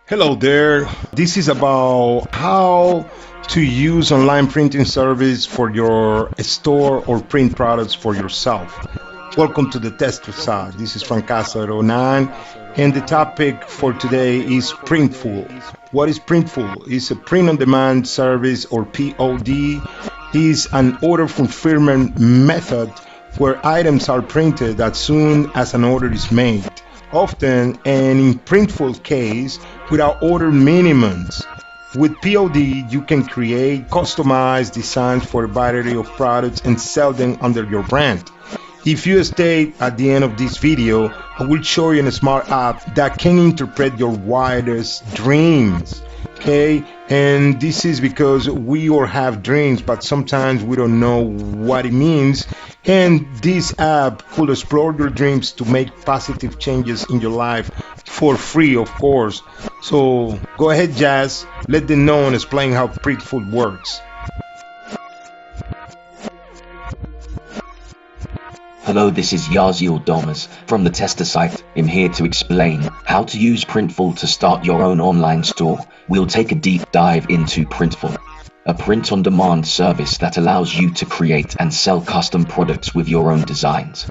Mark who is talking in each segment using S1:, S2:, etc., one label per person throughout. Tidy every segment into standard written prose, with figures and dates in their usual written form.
S1: Hello there. This is about how to use online printing service for your store or print products for yourself. Welcome to the Tester Side. This is Francasa09, and the topic for today is Printful. What is Printful? It's a print-on-demand service, or POD. Is an order fulfillment method where items are printed as soon as an order is made, often and in Printful case without order minimums. With POD, you can create customized designs for a variety of products and sell them under your brand. If you stay at the end of this video, I will show you a smart app that can interpret your wildest dreams. Okay, and this is because we all have dreams, but sometimes we don't know what it means. And this app could explore your dreams to make positive changes in your life for free, of course. So go ahead, Jazz, let them know and explain how Printful works.
S2: Hello, this is Yaziel Domas from the tester site. I'm here to explain how to use Printful to start your own online store. We'll take a deep dive into Printful, a print-on-demand service that allows you to create and sell custom products with your own designs.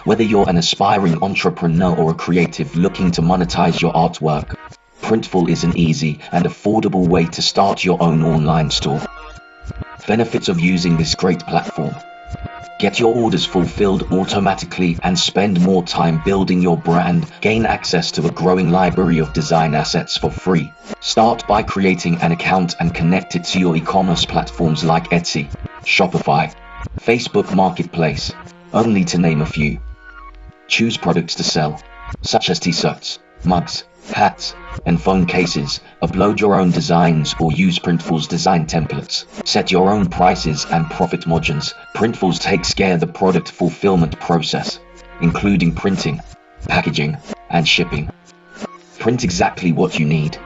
S2: Whether you're an aspiring entrepreneur or a creative looking to monetize your artwork, Printful is an easy and affordable way to start your own online store. Benefits of using this great platform: get your orders fulfilled automatically and spend more time building your brand. Gain access to a growing library of design assets for free. Start by creating an account and connect it to your e-commerce platforms like Etsy, Shopify, Facebook Marketplace, only to name a few. Choose products to sell, such as t-shirts, mugs, hats, and phone cases. Upload your own designs or use Printful's design templates. Set your own prices and profit margins. Printful takes care of the product fulfillment process, including printing, packaging, and shipping. Print exactly what you need.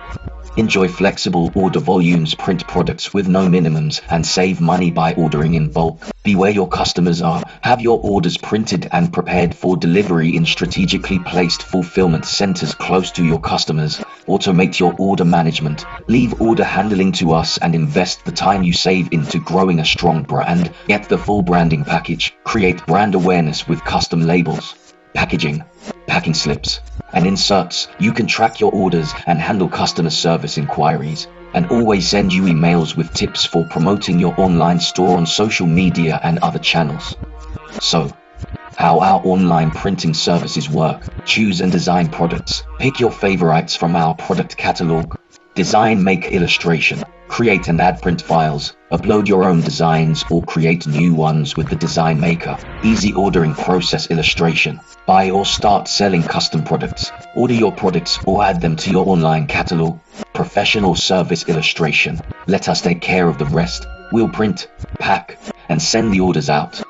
S2: Enjoy flexible order volumes, print products with no minimums, and save money by ordering in bulk. Be where your customers are. Have your orders printed and prepared for delivery in strategically placed fulfillment centers close to your customers. Automate your order management. Leave order handling to us and invest the time you save into growing a strong brand. Get the full branding package. Create brand awareness with custom labels, packaging, packing slips, and inserts. You can track your orders and handle customer service inquiries, and always send you emails with tips for promoting your online store on social media and other channels. So, how our online printing services work: choose and design products. Pick your favorites from our product catalog. Design, make illustration. Create and add print files. Upload your own designs or create new ones with the design maker. Easy ordering process: illustration. Buy or start selling custom products. Order your products or add them to your online catalog. Professional service: illustration. Let us take care of the rest. We'll print, pack, and send the orders out.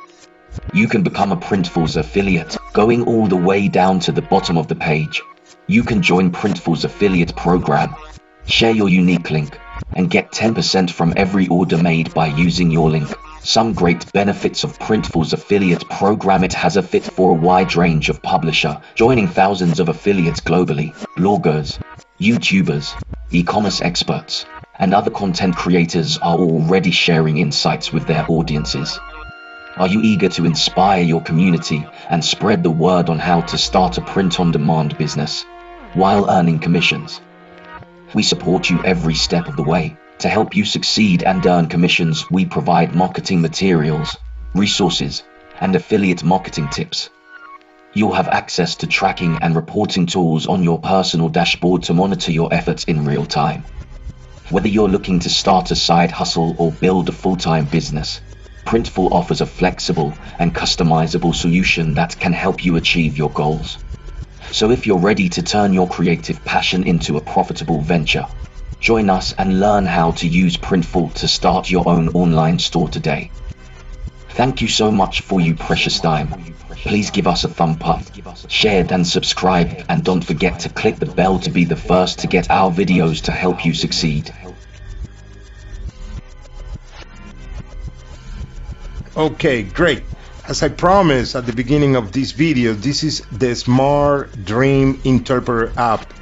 S2: You can become a Printful's affiliate, going all the way down to the bottom of the page. You can join Printful's affiliate program. Share your unique link and get 10% from every order made by using your link. Some great benefits of Printful's affiliate program: it has a fit for a wide range of publisher, joining thousands of affiliates globally. Bloggers, YouTubers, e-commerce experts, and other content creators are already sharing insights with their audiences. Are you eager to inspire your community and spread the word on how to start a print-on-demand business while earning commissions? We support you every step of the way. To help you succeed and earn commissions, we provide marketing materials, resources, and affiliate marketing tips. You'll have access to tracking and reporting tools on your personal dashboard to monitor your efforts in real time. Whether you're looking to start a side hustle or build a full-time business, Printful offers a flexible and customizable solution that can help you achieve your goals. So if you're ready to turn your creative passion into a profitable venture, join us and learn how to use Printful to start your own online store today. Thank you so much for your precious time. Please give us a thumb up, share and subscribe, and don't forget to click the bell to be the first to get our videos to help you succeed.
S1: Okay, great. As I promised at the beginning of this video, this is the Smart Dream Interpreter app.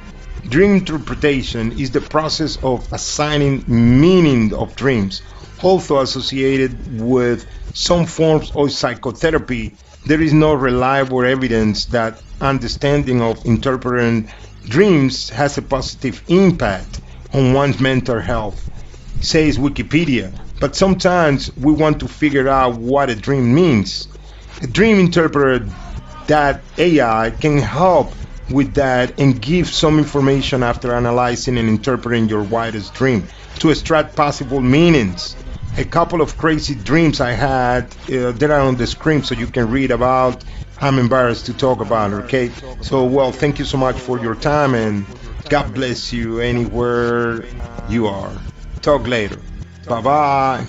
S1: Dream interpretation is the process of assigning meaning of dreams. Although associated with some forms of psychotherapy, there is no reliable evidence that understanding of interpreting dreams has a positive impact on one's mental health, says Wikipedia. But sometimes we want to figure out what a dream means. A dream interpreter that AI can help with that and give some information after analyzing and interpreting your widest dream to extract possible meanings. A couple of crazy dreams I had that are on the screen so you can read about. I'm embarrassed to talk about it, okay? So, well, thank you so much for your time and God bless you anywhere you are. Talk later. Bye bye.